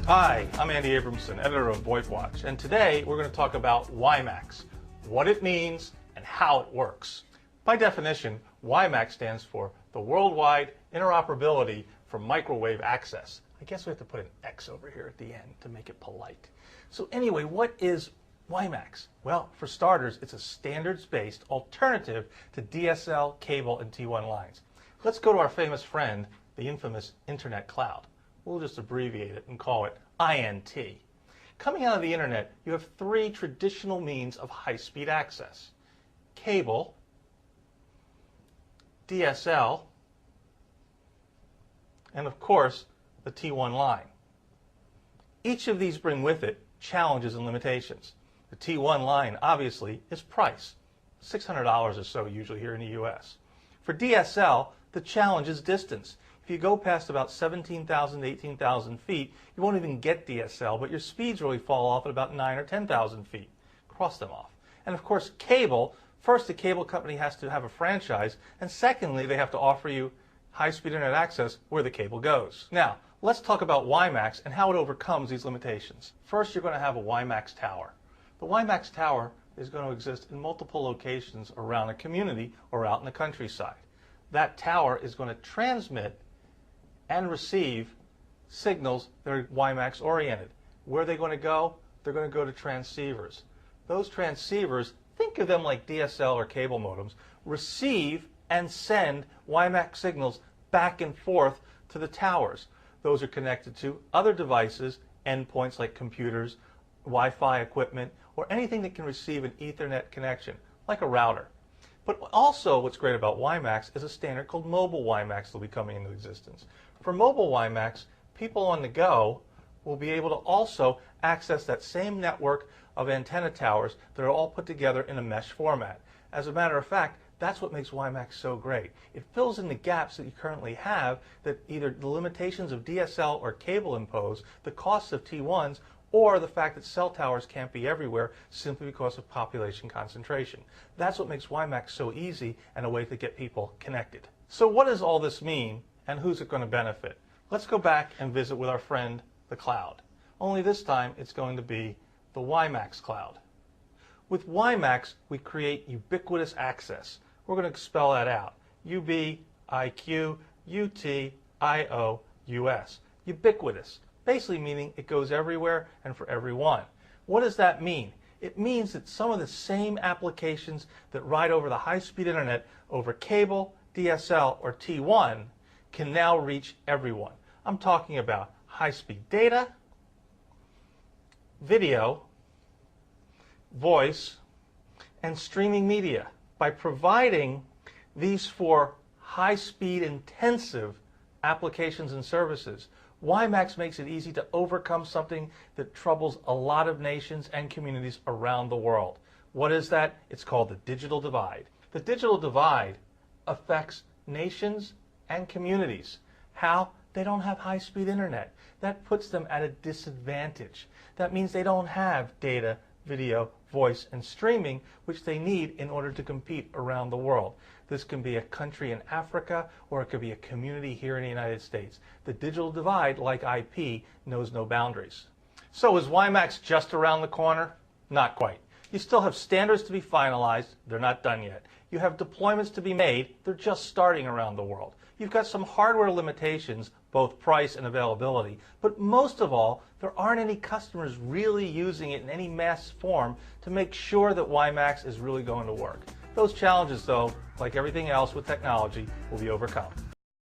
Hi, I'm Andy Abramson, editor of VoIPWatch, and today we're going to talk about WiMAX, what it means and how it works. By definition, WiMAX stands for the Worldwide Interoperability for Microwave Access. I guess we have to put an X over here at the end to make it polite. So anyway, what is WiMAX? Well, for starters, it's a standards-based alternative to DSL, cable, and T1 lines. Let's go to our famous friend, the infamous Internet Cloud. We'll just abbreviate it and call it INT. Coming out of the internet, you have three traditional means of high-speed access: cable, DSL, and of course, the T1 line. Each of these bring with it challenges and limitations. The T1 line, obviously, is price, $600 or so usually here in the US. For DSL, the challenge is distance. If you go past about 17,000 to 18,000 feet, you won't even get DSL, but your speeds really fall off at about 9,000 or 10,000 feet. Cross them off. And of course, cable, first the cable company has to have a franchise, and secondly, they have to offer you high-speed internet access where the cable goes. Now, let's talk about WiMAX and how it overcomes these limitations. First, you're going to have a WiMAX tower. The WiMAX tower is going to exist in multiple locations around a community or out in the countryside. That tower is going to transmit and receive signals that are WiMAX oriented. Where are they going to go? They're going to go to transceivers. Those transceivers, think of them like DSL or cable modems, receive and send WiMAX signals back and forth to the towers. Those are connected to other devices, endpoints like computers, Wi-Fi equipment, or anything that can receive an Ethernet connection, like a router. But also what's great about WiMAX is a standard called mobile WiMAX that will be coming into existence. For mobile WiMAX, people on the go will be able to also access that same network of antenna towers that are all put together in a mesh format. As a matter of fact, that's what makes WiMAX so great. It fills in the gaps that you currently have that either the limitations of DSL or cable impose, the costs of T1s, or the fact that cell towers can't be everywhere simply because of population concentration. That's what makes WiMAX so easy and a way to get people connected. So what does all this mean and who's it going to benefit? Let's go back and visit with our friend, the cloud. Only this time it's going to be the WiMAX cloud. With WiMAX, we create ubiquitous access. We're going to spell that out. U-B-I-Q-U-T-I-O-U-S. Ubiquitous. Basically meaning it goes everywhere and for everyone. What does that mean? It means that some of the same applications that ride over the high-speed internet over cable, DSL, or T1 can now reach everyone. I'm talking about high-speed data, video, voice, and streaming media. By providing these four high-speed intensive applications and services, WiMAX makes it easy to overcome something that troubles a lot of nations and communities around the world. What is that? It's called the digital divide. The digital divide affects nations and communities. How? They don't have high-speed internet. That puts them at a disadvantage. That means they don't have data, video, voice, and streaming, which they need in order to compete around the world. This can be a country in Africa, or it could be a community here in the United States. The digital divide, like IP, knows no boundaries. So is WiMAX just around the corner? Not quite. You still have standards to be finalized. They're not done yet. You have deployments to be made. They're just starting around the world. You've got some hardware limitations, both price and availability, but most of all, there aren't any customers really using it in any mass form to make sure that WiMAX is really going to work. Those challenges, though, like everything else with technology, will be overcome.